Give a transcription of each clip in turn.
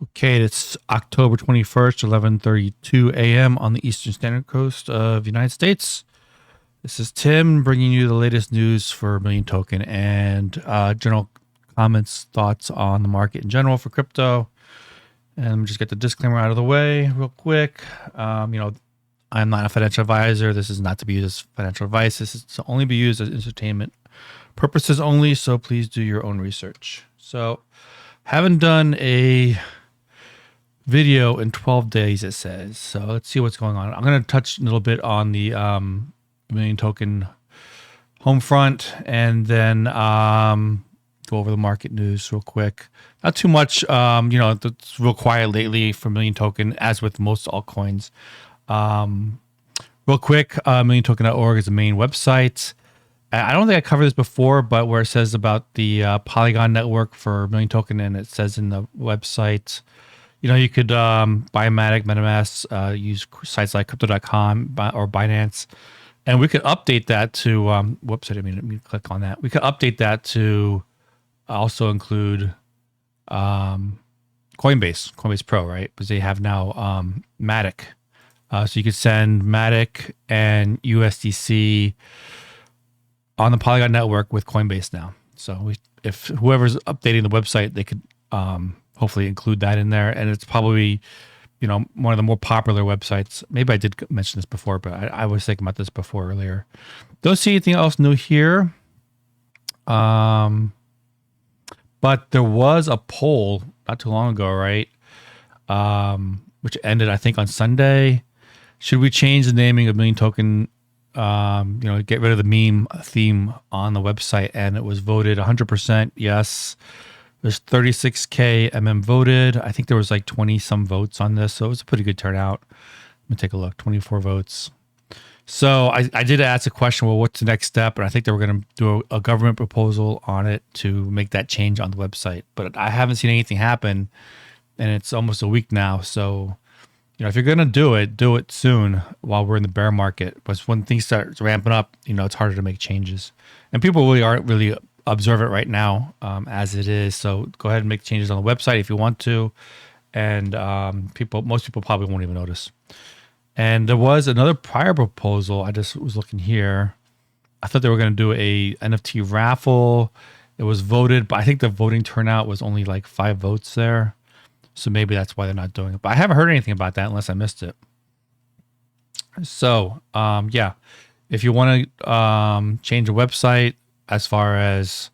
Okay, it's October 21st, 11:32 a.m. on the Eastern Standard Coast of the United States. This is Tim bringing you the latest news for Million Token and general comments, thoughts on the market in general for crypto. And just get the disclaimer out of the way real quick. I'm not a financial advisor. This is not to be used as financial advice. This is to only be used as entertainment purposes only. So please do your own research. So, haven't done a video in 12 days, it says. So let's see what's going on. I'm going to touch a little bit on the Million Token home front and then go over the market news real quick. Not too much, it's real quiet lately for Million Token, as with most altcoins. Real quick, milliontoken.org is the main website. I don't think I covered this before, but where it says about the Polygon network for Million Token, and it says in the website, you could buy Matic, MetaMask, use sites like crypto.com or Binance, and we could update that to let me click on that. We could update that to also include Coinbase Pro, right? Because they have now Matic. So you could send Matic and USDC on the Polygon network with Coinbase now. So if whoever's updating the website, they could hopefully include that in there. And it's probably, one of the more popular websites. Maybe I did mention this before, but I was thinking about this before earlier. Don't see anything else new here. But there was a poll not too long ago, right? Which ended, I think, on Sunday. Should we change the naming of Million Token? Get rid of the meme theme on the website, and it was voted 100% yes. There's 36K voted. I think there was like 20 some votes on this, so it was a pretty good turnout. Let me take a look. 24 votes. So I did ask a question. Well, what's the next step? And I think they were going to do a government proposal on it to make that change on the website. But I haven't seen anything happen, and it's almost a week now. So if you're going to do it soon while we're in the bear market. Because when things start ramping up, it's harder to make changes. And people really aren't really observe it right now as it is. So go ahead and make changes on the website if you want to. And most people probably won't even notice. And there was another prior proposal. I just was looking here. I thought they were going to do a Nft Raffle. It was voted, but I think the voting turnout was only like 5 votes there. So maybe that's why they're not doing it. But I haven't heard anything about that unless I missed it. So, if you want to change a website as far as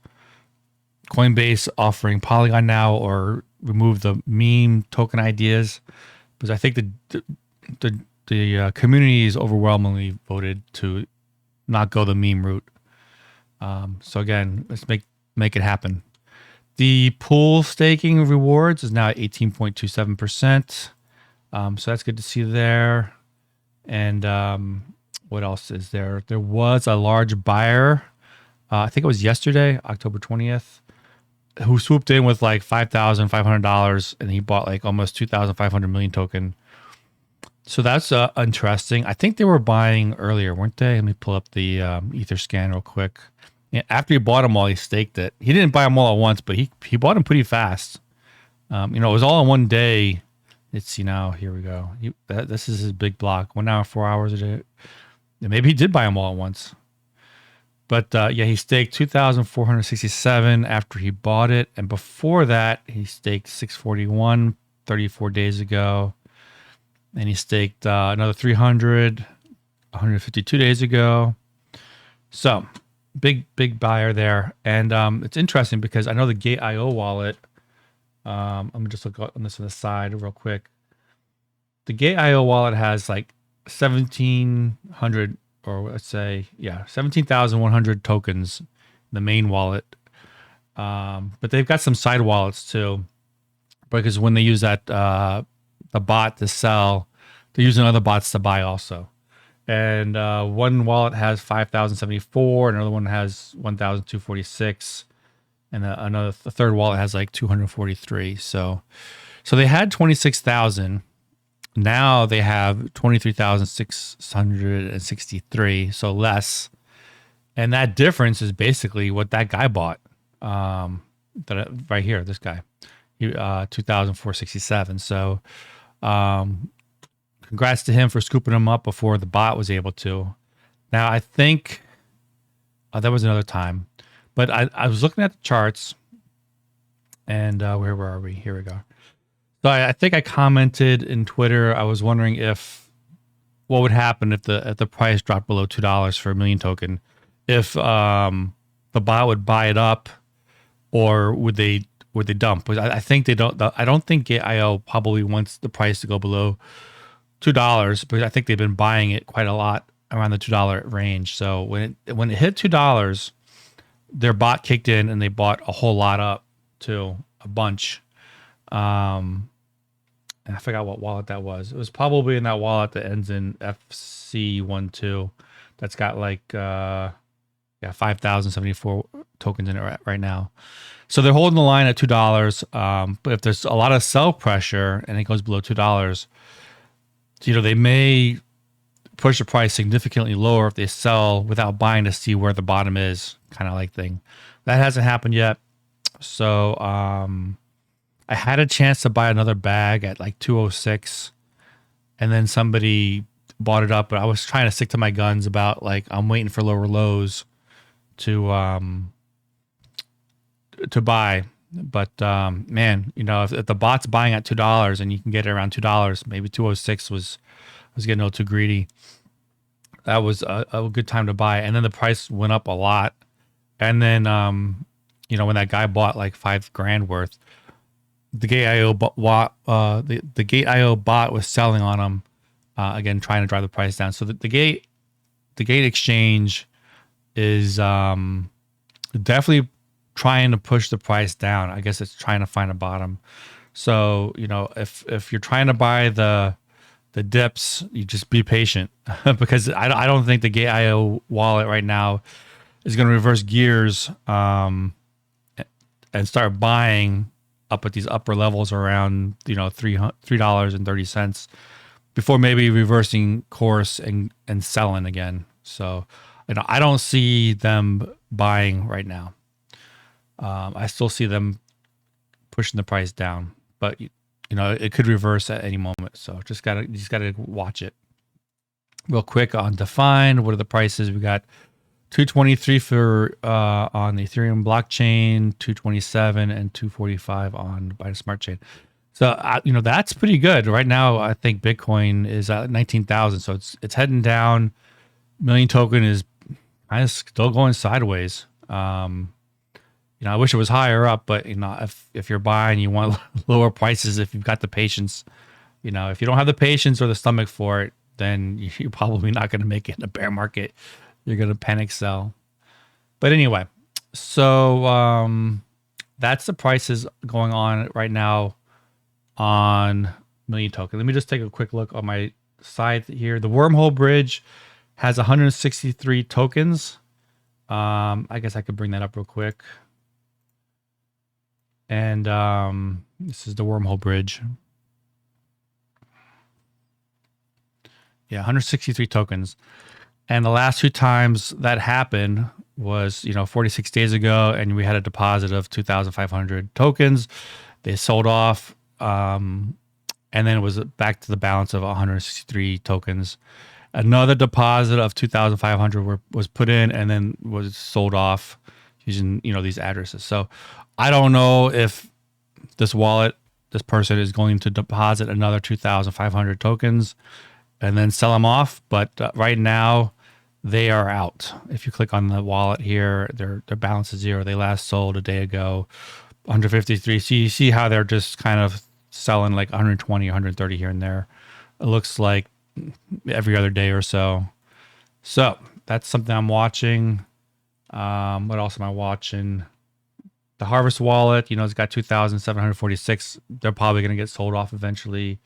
Coinbase offering Polygon now or remove the meme token ideas, because I think the community is overwhelmingly voted to not go the meme route. So again, let's make it happen. The pool staking rewards is now at 18.27%. So that's good to see there. And what else is there? There was a large buyer, I think it was yesterday, October 20th, who swooped in with like $5,500 and he bought like almost 2,500 million token. So that's interesting. I think they were buying earlier, weren't they? Let me pull up the Etherscan real quick. After he bought them all, he staked it. He didn't buy them all at once, but he bought them pretty fast. It was all in one day. Let's see now. Here we go. This is his big block. 1 hour, 4 hours a day. Maybe he did buy them all at once. But he staked 2,467 after he bought it. And before that, he staked 641 34 days ago. And he staked another 300 152 days ago. So big buyer there. And it's interesting because I know the Gate.io wallet. Let me just look on this on the side real quick. The Gate.io wallet has like 1,700 or let's say, 17,100 tokens, the main wallet. But they've got some side wallets too, because when they use that, the bot to sell, they're using other bots to buy also. And one wallet has 5,074, another one has 1,246, and the third wallet has like 243. So they had 26,000. Now they have 23,663, so less. And that difference is basically what that guy bought. Right here, this guy. 2,467. So, congrats to him for scooping him up before the bot was able to. Now, I think that was another time, but I was looking at the charts, and where are we? Here we go. So I think I commented in Twitter. I was wondering if what would happen if the price dropped below $2 for a million token, if the bot would buy it up, or would they dump? Because I think they don't. I don't think Gate.io probably wants the price to go below $2, because I think they've been buying it quite a lot around the $2 range. So when it hit $2, their bot kicked in and they bought a whole lot up too, a bunch. And I forgot what wallet that was. It was probably in that wallet that ends in FC12. That's got like 5,074 tokens in it right now. So they're holding the line at $2. But if there's a lot of sell pressure and it goes below $2, they may push the price significantly lower if they sell without buying to see where the bottom is, kind of like thing. That hasn't happened yet. So I had a chance to buy another bag at like 206, and then somebody bought it up, but I was trying to stick to my guns about like I'm waiting for lower lows to buy. But man, if the bot's buying at $2 and you can get it around $2, maybe 206 was getting a little too greedy. That was a good time to buy, and then the price went up a lot. And then when that guy bought like $5,000 worth, the Gate.io the Gate.io bot was selling on him, again trying to drive the price down. So the Gate exchange is definitely trying to push the price down. I guess it's trying to find a bottom. So if you're trying to buy the dips, you just be patient because I don't think the Gate.io wallet right now is going to reverse gears and start buying up at these upper levels around $3.30 before maybe reversing course and selling again. So I don't see them buying right now. I still see them pushing the price down, but it could reverse at any moment. So just gotta watch it. Real quick on Define, what are the prices? We got 223 for on the Ethereum blockchain, 227 and 245 on Binance Smart Chain. So that's pretty good right now. I think Bitcoin is at 19,000, so it's heading down. Million token is kind of still going sideways. I wish it was higher up, but if you're buying, you want lower prices. If you've got the patience, if you don't have the patience or the stomach for it, then you're probably not going to make it in a bear market. You're going to panic sell. But anyway, so that's the prices going on right now on Million Token. Let me just take a quick look on my side here. The Wormhole Bridge has 163 tokens. I guess I could bring that up real quick. And this is the Wormhole Bridge. Yeah, 163 tokens. And the last two times that happened was, 46 days ago, and we had a deposit of 2,500 tokens. They sold off, and then it was back to the balance of 163 tokens. Another deposit of 2,500 was put in, and then was sold off using, these addresses. So I don't know if this person is going to deposit another 2,500 tokens and then sell them off. But right now, they are out. If you click on the wallet here, their balance is zero. They last sold a day ago, 153. So you see how they're just kind of selling like 120, 130 here and there. It looks like every other day or so. So that's something I'm watching. What else am I watching? The Harvest wallet, it's got 2,746. They're probably going to get sold off eventually.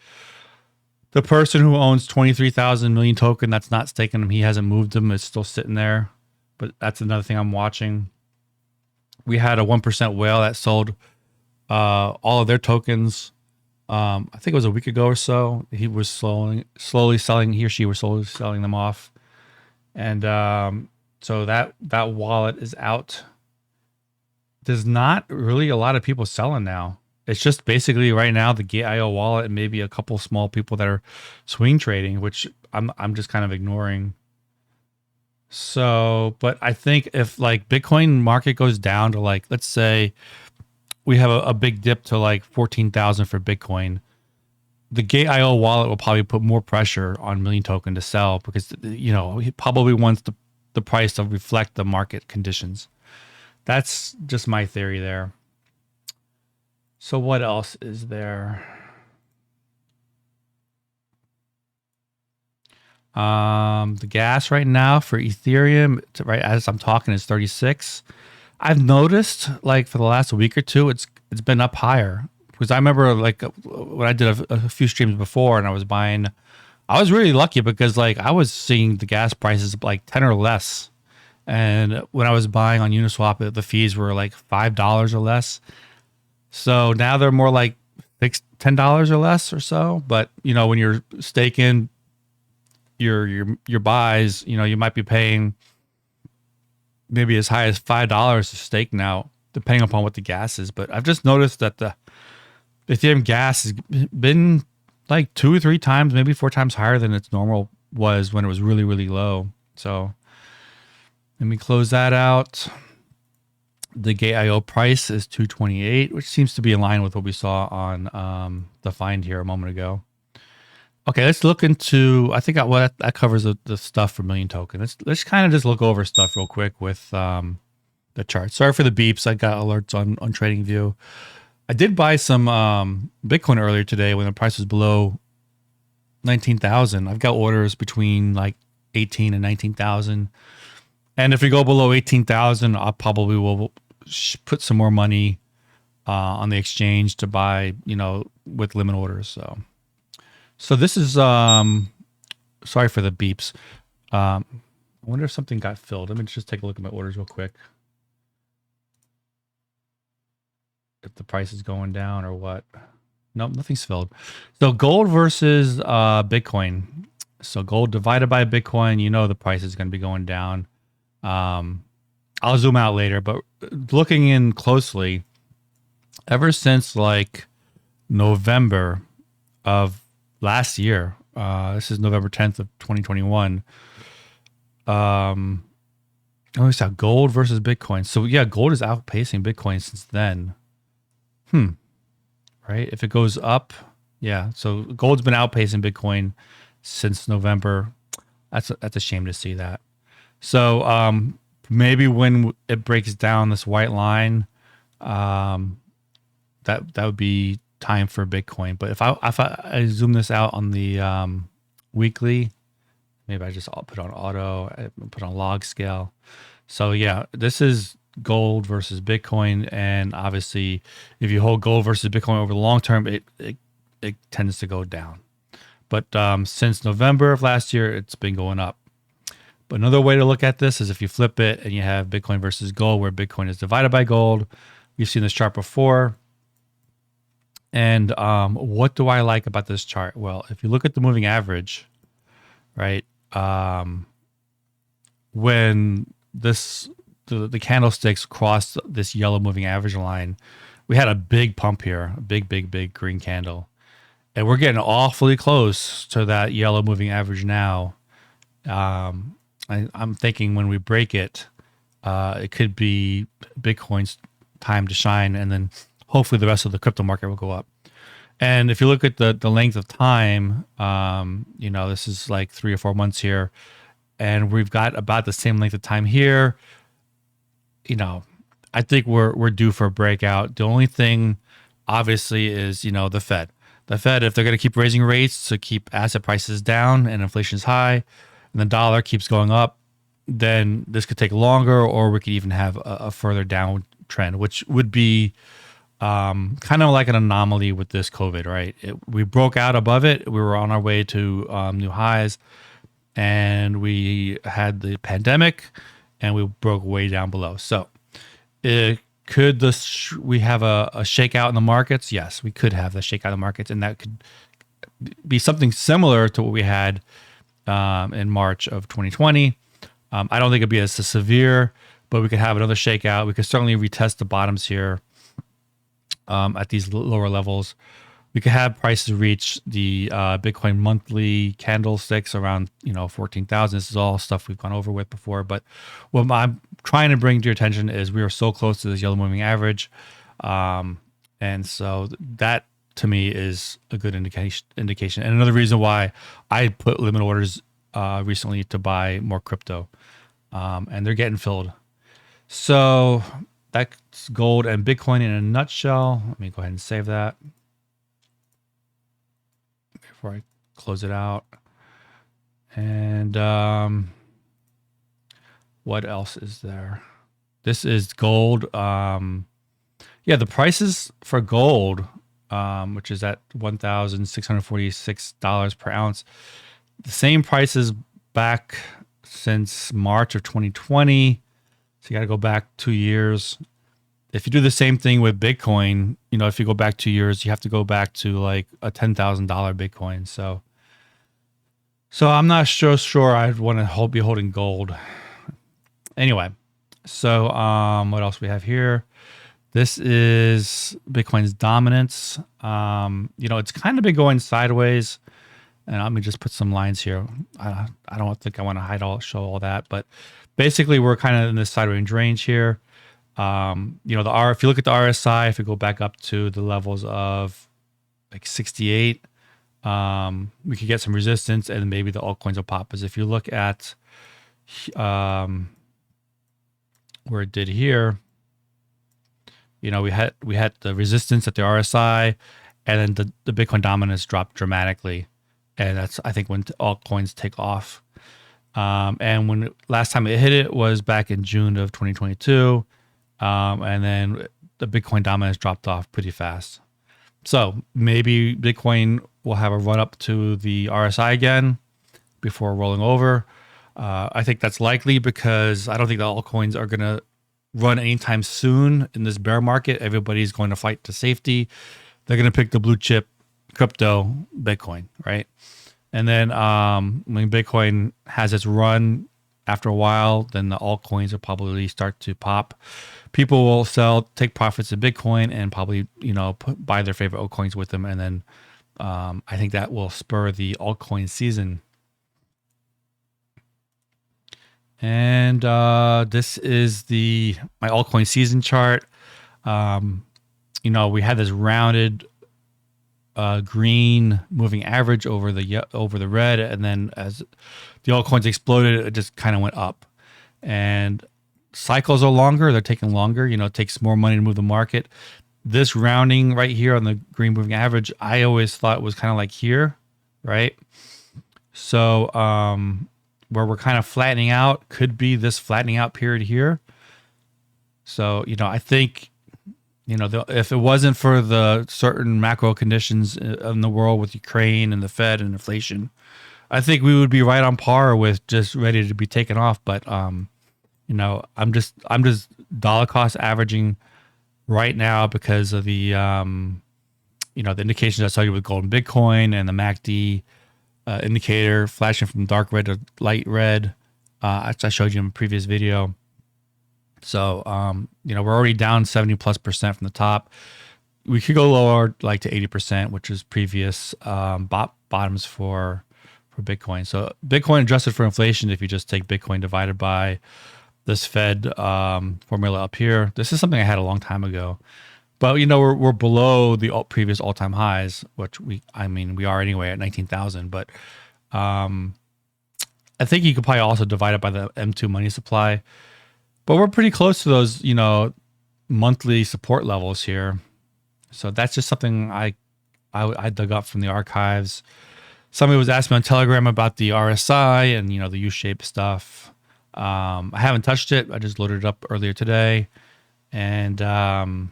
The person who owns 23,000 million token, that's not staking them. He hasn't moved them. It's still sitting there. But that's another thing I'm watching. We had a 1% whale that sold all of their tokens. I think it was a week ago or so. He was slowly selling. He or she was slowly selling them off. And so that wallet is out. There's not really a lot of people selling now. It's just basically right now the Gate.io wallet and maybe a couple small people that are swing trading, which I'm just kind of ignoring. So, but I think if like Bitcoin market goes down to like, let's say we have a big dip to like 14,000 for Bitcoin, the Gate.io wallet will probably put more pressure on Million Token to sell because, you know, he probably wants the price to reflect the market conditions. That's just my theory there. So what else is there? The gas right now for Ethereum, right as I'm talking, is 36. I've noticed like for the last week or two, it's been up higher because I remember like when I did a few streams before and I was buying, I was really lucky because like I was seeing the gas prices like 10 or less. And when I was buying on Uniswap, the fees were like $5 or less. So now they're more like $10 or less or so. But you know, when you're staking your buys, you know, you might be paying maybe as high as $5 a stake now, depending upon what the gas is. But I've just noticed that the Ethereum gas has been like 2 or 3 times, maybe 4 times higher than its normal was when it was really, really low. So let me close that out. The Gate.io price is 228, which seems to be in line with what we saw on the find here a moment ago. Okay, let's look into. I think that covers the stuff for Million Token. Let's kind of just look over stuff real quick with the chart. Sorry for the beeps. I got alerts on TradingView. I did buy some Bitcoin earlier today when the price was below 19,000. I've got orders between like 18 and 19,000. And if we go below 18,000, I probably will put some more money on the exchange to buy, you know, with limit orders. So this is sorry for the beeps. I wonder if something got filled. Let me just take a look at my orders real quick. If the price is going down or what. Nope, nothing's filled. So gold versus Bitcoin. So gold divided by Bitcoin, you know the price is going to be going down. I'll zoom out later, but looking in closely, ever since like November of last year, this is November 10th of 2021. Oh, we saw gold versus Bitcoin. So yeah, gold is outpacing Bitcoin since then. Right? If it goes up, yeah. So gold's been outpacing Bitcoin since November. That's a shame to see that. So maybe when it breaks down this white line, that would be time for Bitcoin. But if I zoom this out on the weekly, maybe I'll put on auto, I put on log scale. So yeah, this is gold versus Bitcoin, and obviously, if you hold gold versus Bitcoin over the long term, it tends to go down. But since November of last year, it's been going up. But another way to look at this is if you flip it and you have Bitcoin versus gold, where Bitcoin is divided by gold. We've seen this chart before. And what do I like about this chart? Well, if you look at the moving average, right, when the candlesticks crossed this yellow moving average line, we had a big pump here, a big green candle. And we're getting awfully close to that yellow moving average now. I'm thinking when we break it, it could be Bitcoin's time to shine, and then hopefully the rest of the crypto market will go up. And if you look at the length of time, you know, this is like 3 or 4 months here, and we've got about the same length of time here. You know, I think we're due for a breakout. The only thing, obviously, is, you know, the Fed. The Fed, if they're going to keep raising rates to keep asset prices down and inflation is high, and the dollar keeps going up, then this could take longer, or we could even have a further downward trend, which would be kind of like an anomaly with this COVID, right? We broke out above it. We were on our way to new highs, and we had the pandemic, and we broke way down below. So could we have a shakeout in the markets? Yes, we could have the shakeout in the markets, and that could be something similar to what we had in March of 2020. I don't think it'd be as severe, but we could have another shakeout. We could certainly retest the bottoms here at these lower levels. We could have prices reach the Bitcoin monthly candlesticks around 14,000. This is all stuff we've gone over with before. But what I'm trying to bring to your attention is we are so close to this yellow moving average, and so that to me is a good indication. And another reason why I put limit orders recently to buy more crypto, and they're getting filled. So that's gold and Bitcoin in a nutshell. Let me go ahead and save that before I close it out. And what else is there? This is gold. Yeah, the prices for gold, which is at $1,646 per ounce, the same prices back since March of 2020. So you got to go back 2 years. If you do the same thing with Bitcoin, if you go back 2 years, you have to go back to like a $10,000 Bitcoin. So I'm not sure I'd want to be holding gold. Anyway, so what else we have here? This is Bitcoin's dominance. It's kind of been going sideways. And let me just put some lines here. I don't think I want to show all that, but basically we're kind of in this sideways range here. If you look at the RSI, if we go back up to the levels of like 68, we could get some resistance, and maybe the altcoins will pop. Because if you look at where it did here, we had the resistance at the RSI, and then the Bitcoin dominance dropped dramatically, and that's I think when altcoins take off. And when last time it hit it was back in June of 2022. And then the Bitcoin dominance dropped off pretty fast. So maybe Bitcoin will have a run up to the RSI again before rolling over. I think that's likely because I don't think the altcoins are going to run anytime soon in this bear market. Everybody's going to fight to safety. They're going to pick the blue chip crypto Bitcoin, right? And then when Bitcoin has its run after a while, then the altcoins will probably start to pop. People will take profits in Bitcoin and probably, buy their favorite altcoins with them. And then I think that will spur the altcoin season. And this is my altcoin season chart. We had this rounded green moving average over the red, and then as the altcoins exploded, it just kind of went up. And cycles are longer; they're taking longer. It takes more money to move the market. This rounding right here on the green moving average, I always thought was kind of like here, right? So where we're kind of flattening out could be this flattening out period here. So I think. If it wasn't for the certain macro conditions in the world with Ukraine and the Fed and inflation, I think we would be right on par with just ready to be taken off. But I'm just dollar cost averaging right now because of the the indications I saw you with gold and Bitcoin and the MACD indicator flashing from dark red to light red. I showed you in a previous video. So, we're already down 70+% from the top. We could go lower, like to 80%, which is previous bottoms for Bitcoin. So Bitcoin adjusted for inflation, if you just take Bitcoin divided by this Fed formula up here, this is something I had a long time ago. But, we're below the previous all-time highs, which we are anyway at 19,000. But I think you could probably also divide it by the M2 money supply. But we're pretty close to those, monthly support levels here. So that's just something I dug up from the archives. Somebody was asking me on Telegram about the RSI and, the U-shaped stuff. I haven't touched it. I just loaded it up earlier today. And, so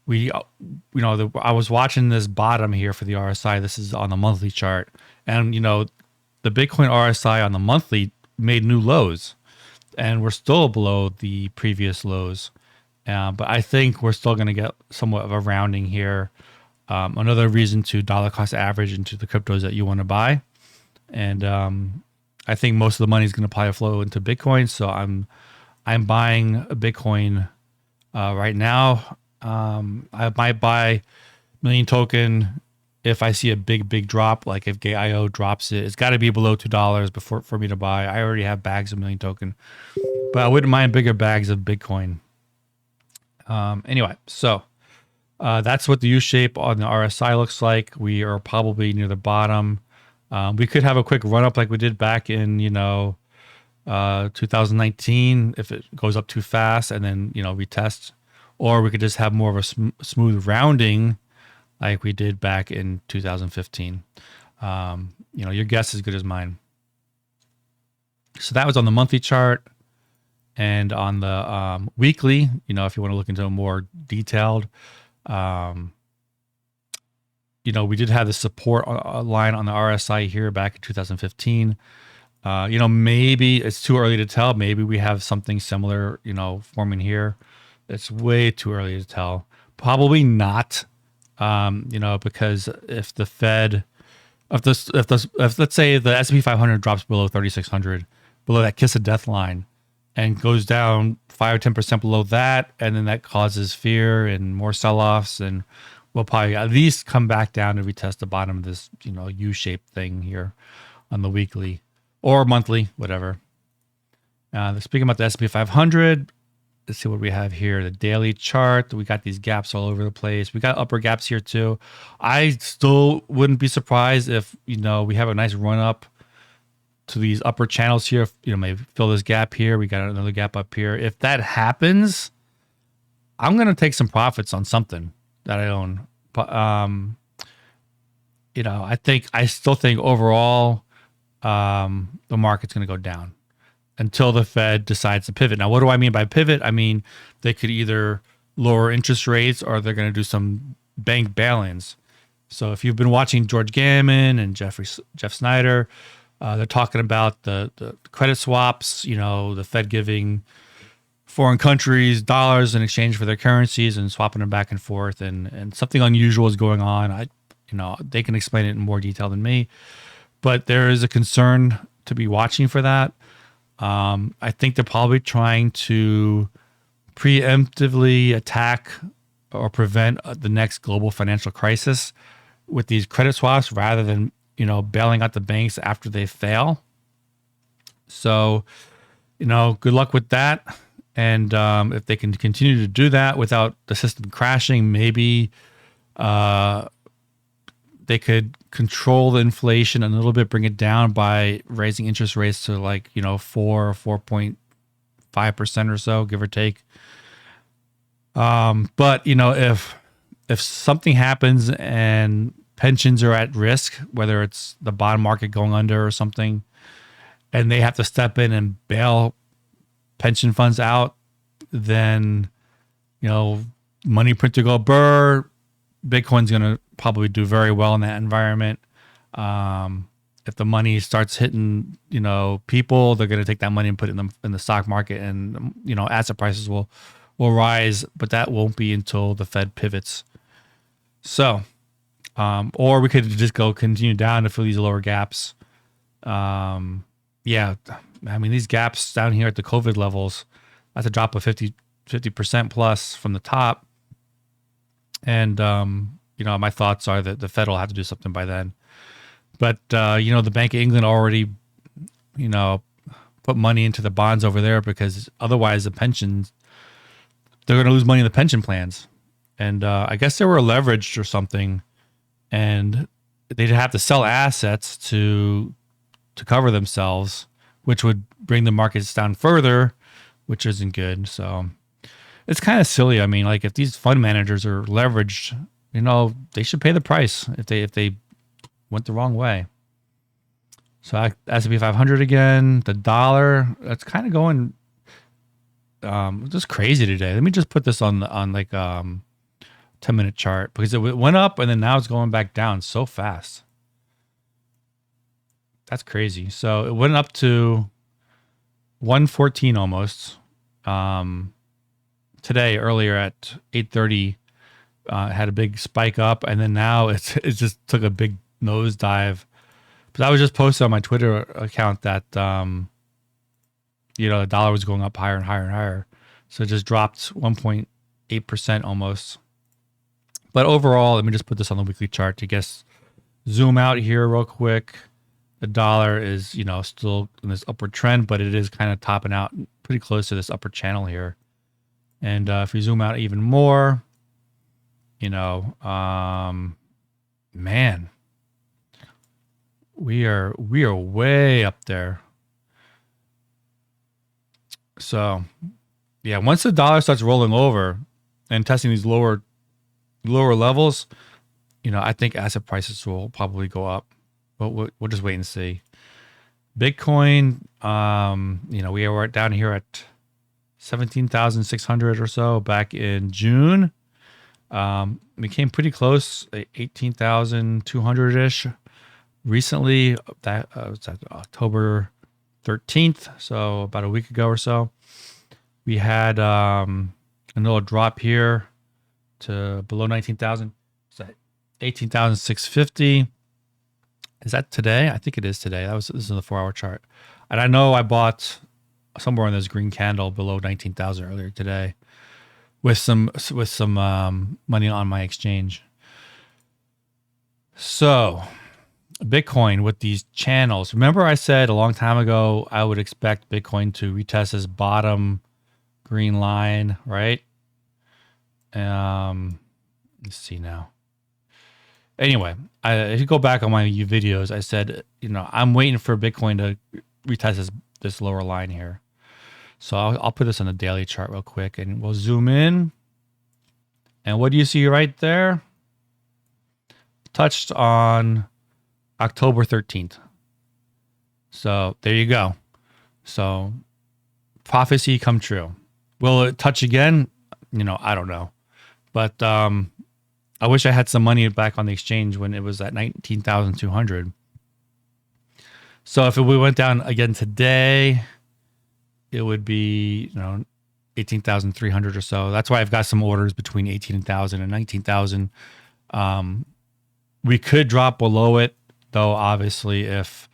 I was watching this bottom here for the RSI. This is on the monthly chart. And, the Bitcoin RSI on the monthly made new lows. And we're still below the previous lows. But I think we're still going to get somewhat of a rounding here. Another reason to dollar cost average into the cryptos that you want to buy. And I think most of the money is going to probably flow into Bitcoin. So I'm buying a Bitcoin right now. I might buy million token if I see a big drop, like if GateIO drops it. It's got to be below $2 before for me to buy. I already have bags of million token, but I wouldn't mind bigger bags of Bitcoin. Anyway, so that's what the U shape on the RSI looks like. We are probably near the bottom. We could have a quick run up like we did back in 2019 if it goes up too fast and then retest, or we could just have more of a smooth rounding like we did back in 2015. Your guess is as good as mine. So that was on the monthly chart. And on the weekly, if you want to look into a more detailed, we did have the support line on the RSI here back in 2015. Maybe it's too early to tell. Maybe we have something similar, forming here. It's way too early to tell. Probably not, because if the Fed, if let's say the S&P 500 drops below 3,600, below that kiss of death line, and goes down 5 or 10% below that, and then that causes fear and more sell-offs, and we'll probably at least come back down to retest the bottom of this, U-shaped thing here on the weekly or monthly, whatever. Speaking about the S&P 500, let's see what we have here. The daily chart, we got these gaps all over the place. We got upper gaps here too. I still wouldn't be surprised if, we have a nice run up to these upper channels here. Maybe fill this gap here. We got another gap up here. If that happens, I'm going to take some profits on something that I own. But, I still think overall, the market's going to go down until the Fed decides to pivot. Now, what do I mean by pivot? I mean, they could either lower interest rates or they're going to do some bank bail-ins. So if you've been watching George Gammon and Jeff Snyder, they're talking about the credit swaps, the Fed giving foreign countries dollars in exchange for their currencies and swapping them back and forth. And something unusual is going on. They can explain it in more detail than me, but there is a concern to be watching for that. I think they're probably trying to preemptively attack or prevent the next global financial crisis with these credit swaps rather than bailing out the banks after they fail. So, good luck with that. And if they can continue to do that without the system crashing, maybe they could control the inflation a little bit, bring it down by raising interest rates to 4 or 4.5% or so, give or take. But if something happens and pensions are at risk, whether it's the bond market going under or something, and they have to step in and bail pension funds out, then, money printer go burr. Bitcoin's going to probably do very well in that environment. If the money starts hitting, people, they're going to take that money and put it in the stock market, and, asset prices will rise, but that won't be until the Fed pivots. So, or we could just continue down to fill these lower gaps. These gaps down here at the COVID levels, that's a drop of 50% plus from the top. And, my thoughts are that the Fed will have to do something by then. But, the Bank of England already, put money into the bonds over there because otherwise the pensions, they're going to lose money in the pension plans. And I guess they were leveraged or something, and they'd have to sell assets to cover themselves, which would bring the markets down further, which isn't good. So it's kind of silly. I mean, if these fund managers are leveraged, they should pay the price if they went the wrong way. So S&P 500 again, the dollar, that's kind of going just crazy today. Let me just put this on 10-minute chart because it went up and then now it's going back down so fast. That's crazy. So it went up to 114 almost. Today, earlier at 8:30, had a big spike up, and then now it just took a big nosedive. But I was just posting on my Twitter account that the dollar was going up higher and higher and higher. So it just dropped 1.2 8% almost. But overall, let me just put this on the weekly chart to guess. Zoom out here real quick. The dollar is, still in this upward trend, but it is kind of topping out pretty close to this upper channel here. And if we zoom out even more, man, we are way up there. So, yeah, once the dollar starts rolling over and testing these lower levels, I think asset prices will probably go up. But we'll just wait and see. Bitcoin, we were down here at 17,600 or so back in June. We came pretty close, 18,200-ish. Recently, that was October 13th, so about a week ago or so. We had a little drop here to below 19,000. Is that 18,650? Is that today? I think it is today. This is the 4-hour chart. And I know I bought somewhere in this green candle below 19,000 earlier today with some money on my exchange. So Bitcoin with these channels. Remember I said a long time ago I would expect Bitcoin to retest this bottom green line, right? Let's see now. Anyway, if you go back on my videos, I said, I'm waiting for Bitcoin to retest this lower line here. So I'll put this on a daily chart real quick, and we'll zoom in. And what do you see right there? Touched on October 13th. So there you go. So prophecy come true. Will it touch again? I don't know. But I wish I had some money back on the exchange when it was at 19,200. So if we went down again today, it would be 18,300 or so. That's why I've got some orders between 18,000 and 19,000. We could drop below it, though. Obviously, if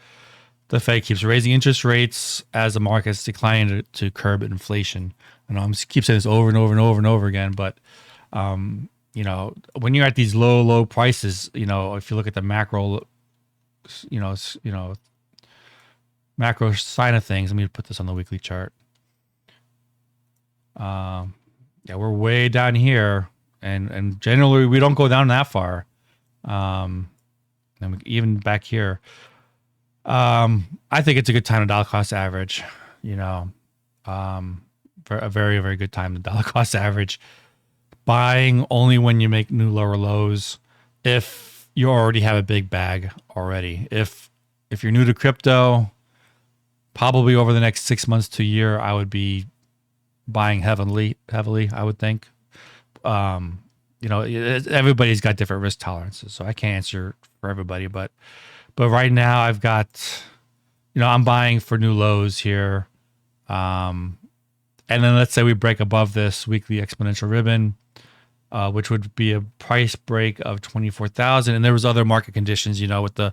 the Fed keeps raising interest rates as the market's declining to curb inflation. I know I'm keep saying this over and over and over and over again, but when you're at these low prices, if you look at the macro, macro side of things, let me put this on the weekly chart. Yeah, we're way down here, and generally we don't go down that far. And even back here, I think it's a good time to dollar cost average. For a very, very good time to dollar cost average. Buying only when you make new lower lows. If you already have a big bag already. If you're new to crypto, probably over the next 6 months to a year, I would be buying heavily, I would think. Everybody's got different risk tolerances, so I can't answer for everybody, but right now I've got, I'm buying for new lows here. And then let's say we break above this weekly exponential ribbon, which would be a price break of 24,000. And there was other market conditions, what the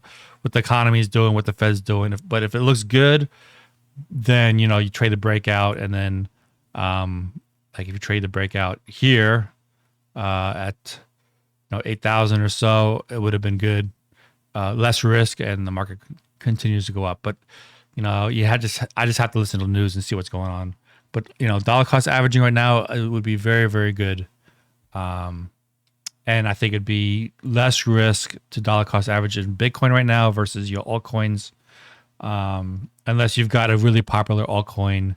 economy is doing, what the Fed's doing. But if it looks good, then, you trade the breakout. And then, if you trade the breakout here at 8,000 or so, it would have been good. Less risk, and the market continues to go up. But, I just have to listen to the news and see what's going on. But, dollar cost averaging right now, it would be very, very good. And I think it'd be less risk to dollar cost average in Bitcoin right now versus your altcoins. Unless you've got a really popular altcoin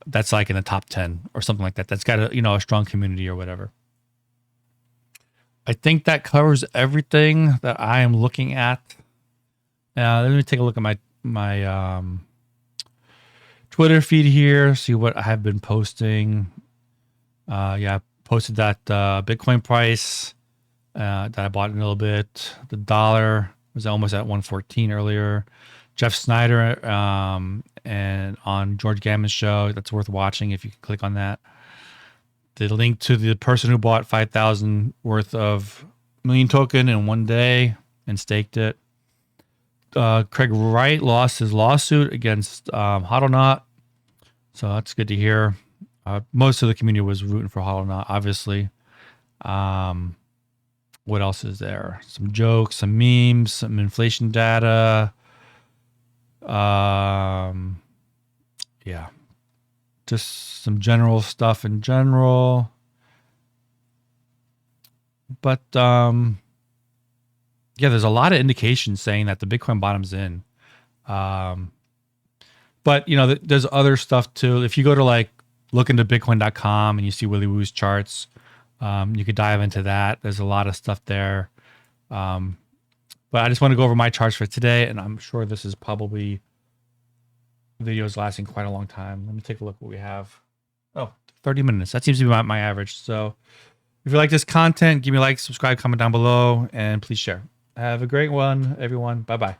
that's like in the top 10 or something like that. That's got a strong community or whatever. I think that covers everything that I am looking at. Let me take a look at my Twitter feed here, see what I have been posting. I posted that Bitcoin price that I bought in a little bit. The dollar was almost at 114 earlier. Jeff Snyder and on George Gammon's show, that's worth watching if you can click on that. The link to the person who bought 5,000 worth of million token in one day and staked it. Craig Wright lost his lawsuit against HODLNOT. So that's good to hear. Most of the community was rooting for HODL now, obviously. What else is there? Some jokes, some memes, some inflation data. Yeah, just some general stuff in general. But yeah, there's a lot of indications saying that the Bitcoin bottom's in. But there's other stuff too. If you go to like look into bitcoin.com and you see Willy Woo's charts, you could dive into that. There's a lot of stuff there. But I just want to go over my charts for today, and I'm sure this is probably videos lasting quite a long time. Let me take a look what we have. Oh, 30 minutes. That seems to be my average. So if you like this content, give me a like, subscribe, comment down below, and please share. Have a great one, everyone. Bye-bye.